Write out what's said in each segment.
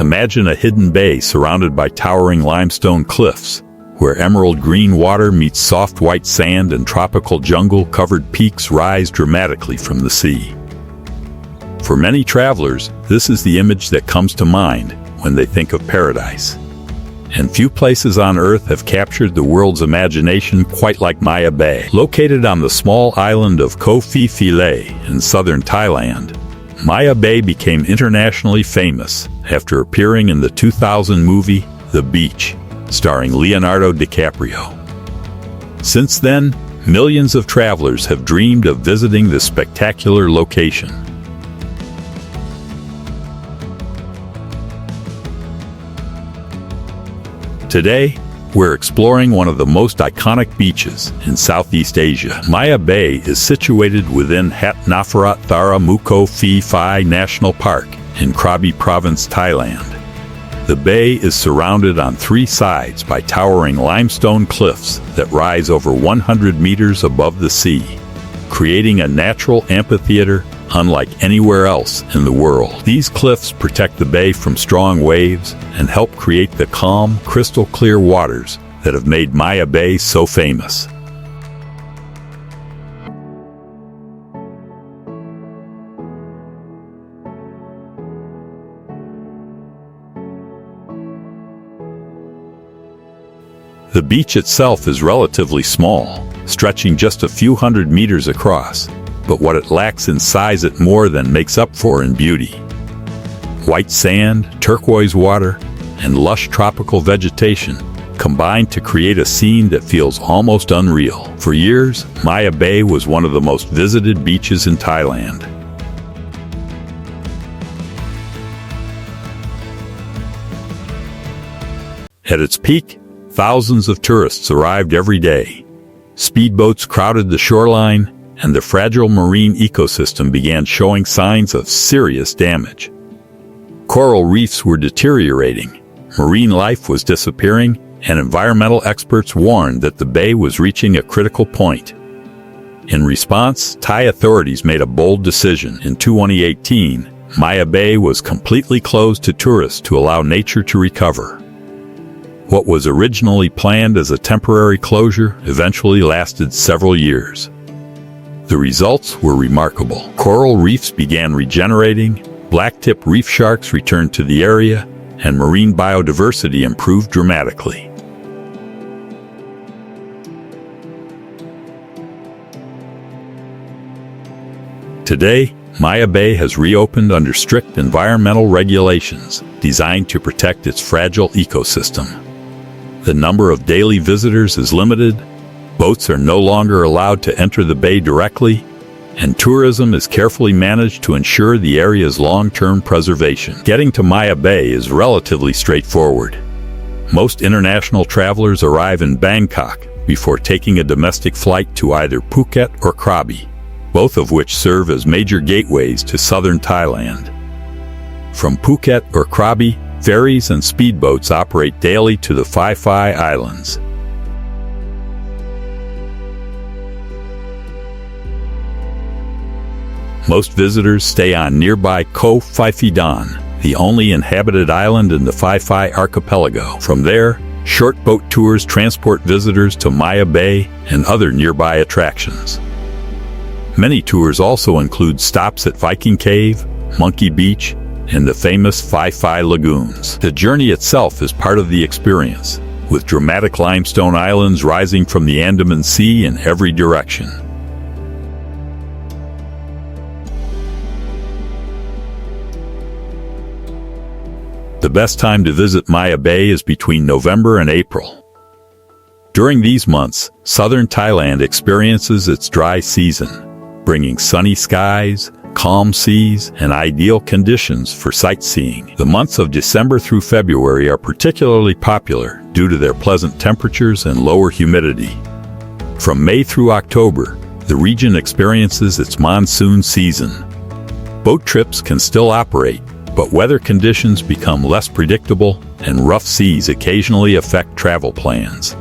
Imagine a hidden bay surrounded by towering limestone cliffs, where emerald green water meets soft white sand and tropical jungle-covered peaks rise dramatically from the sea. For many travelers, this is the image that comes to mind when they think of paradise. And few places on Earth have captured the world's imagination quite like Maya Bay. Located on the small island of Koh Phi Phi Leh in southern Thailand, Maya Bay became internationally famous after appearing in the 2000 movie The Beach, starring Leonardo DiCaprio. Since then, millions of travelers have dreamed of visiting this spectacular location. Today, we're exploring one of the most iconic beaches in Southeast Asia. Maya Bay is situated within Hat Nafarat Thara Koh Phi Phi National Park in Krabi Province, Thailand. The bay is surrounded on three sides by towering limestone cliffs that rise over 100 meters above the sea, creating a natural amphitheater unlike anywhere else in the world. These cliffs protect the bay from strong waves and help create the calm, crystal-clear waters that have made Maya Bay so famous. The beach itself is relatively small, stretching just a few hundred meters across, but what it lacks in size it more than makes up for in beauty. White sand, turquoise water, and lush tropical vegetation combine to create a scene that feels almost unreal. For years, Maya Bay was one of the most visited beaches in Thailand. At its peak, thousands of tourists arrived every day. Speedboats crowded the shoreline, and the fragile marine ecosystem began showing signs of serious damage. Coral reefs were deteriorating, marine life was disappearing, and environmental experts warned that the bay was reaching a critical point. In response, Thai authorities made a bold decision. In 2018, Maya Bay was completely closed to tourists to allow nature to recover. What was originally planned as a temporary closure eventually lasted several years. The results were remarkable. Coral reefs began regenerating, blacktip reef sharks returned to the area, and marine biodiversity improved dramatically. Today, Maya Bay has reopened under strict environmental regulations designed to protect its fragile ecosystem. The number of daily visitors is limited, boats are no longer allowed to enter the bay directly, and tourism is carefully managed to ensure the area's long-term preservation. Getting to Maya Bay is relatively straightforward. Most international travelers arrive in Bangkok before taking a domestic flight to either Phuket or Krabi, both of which serve as major gateways to southern Thailand. From Phuket or Krabi, ferries and speedboats operate daily to the Phi Phi Islands. Most visitors stay on nearby Koh Phi Phi Leh, the only inhabited island in the Phi Phi archipelago. From there, short boat tours transport visitors to Maya Bay and other nearby attractions. Many tours also include stops at Viking Cave, Monkey Beach, and the famous Phi Phi Lagoons. The journey itself is part of the experience, with dramatic limestone islands rising from the Andaman Sea in every direction. The best time to visit Maya Bay is between November and April. During these months, southern Thailand experiences its dry season, bringing sunny skies, calm seas, and ideal conditions for sightseeing. The months of December through February are particularly popular due to their pleasant temperatures and lower humidity. From May through October, the region experiences its monsoon season. Boat trips can still operate, but weather conditions become less predictable, and rough seas occasionally affect travel plans.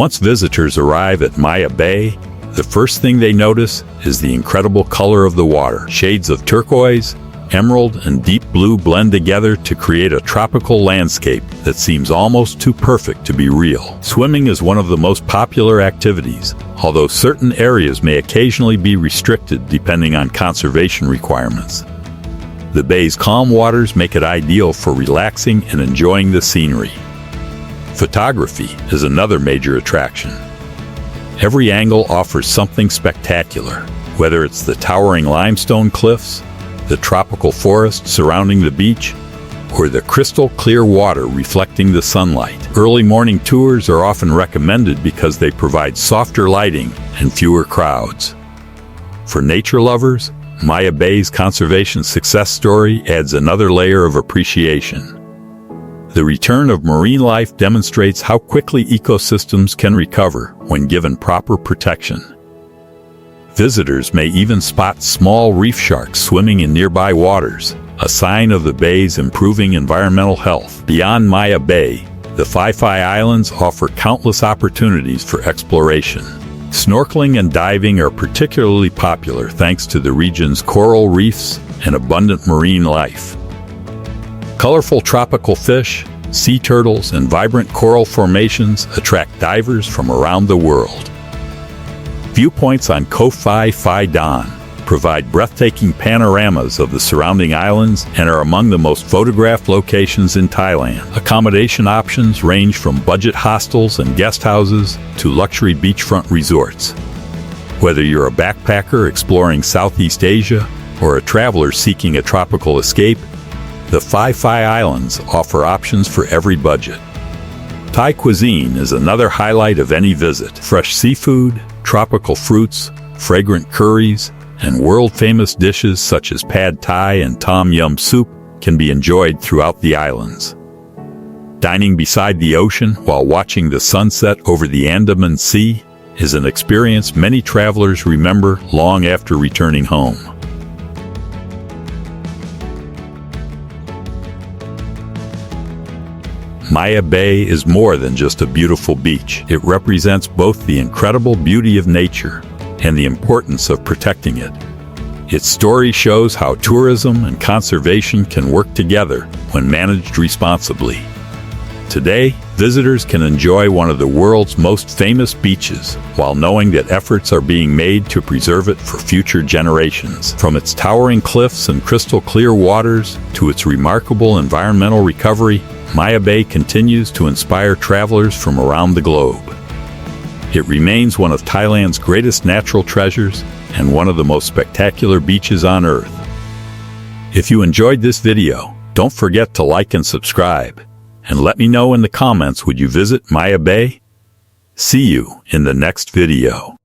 Once visitors arrive at Maya Bay, the first thing they notice is the incredible color of the water. Shades of turquoise, emerald, and deep blue blend together to create a tropical landscape that seems almost too perfect to be real. Swimming is one of the most popular activities, although certain areas may occasionally be restricted depending on conservation requirements. The bay's calm waters make it ideal for relaxing and enjoying the scenery. Photography is another major attraction. Every angle offers something spectacular, whether it's the towering limestone cliffs, the tropical forest surrounding the beach, or the crystal clear water reflecting the sunlight. Early morning tours are often recommended because they provide softer lighting and fewer crowds. For nature lovers, Maya Bay's conservation success story adds another layer of appreciation. The return of marine life demonstrates how quickly ecosystems can recover when given proper protection. Visitors may even spot small reef sharks swimming in nearby waters, a sign of the bay's improving environmental health. Beyond Maya Bay, the Phi Phi Islands offer countless opportunities for exploration. Snorkeling and diving are particularly popular thanks to the region's coral reefs and abundant marine life. Colorful tropical fish, sea turtles, and vibrant coral formations attract divers from around the world. Viewpoints on Koh Phi Phi Leh provide breathtaking panoramas of the surrounding islands and are among the most photographed locations in Thailand. Accommodation options range from budget hostels and guest houses to luxury beachfront resorts. Whether you're a backpacker exploring Southeast Asia or a traveler seeking a tropical escape, the Phi Phi Islands offer options for every budget. Thai cuisine is another highlight of any visit. Fresh seafood, tropical fruits, fragrant curries, and world-famous dishes such as pad thai and tom yum soup can be enjoyed throughout the islands. Dining beside the ocean while watching the sunset over the Andaman Sea is an experience many travelers remember long after returning home. Maya Bay is more than just a beautiful beach. It represents both the incredible beauty of nature and the importance of protecting it. Its story shows how tourism and conservation can work together when managed responsibly. Today, visitors can enjoy one of the world's most famous beaches while knowing that efforts are being made to preserve it for future generations. From its towering cliffs and crystal clear waters to its remarkable environmental recovery, Maya Bay continues to inspire travelers from around the globe. It remains one of Thailand's greatest natural treasures and one of the most spectacular beaches on Earth. If you enjoyed this video, don't forget to like and subscribe. And let me know in the comments, would you visit Maya Bay? See you in the next video.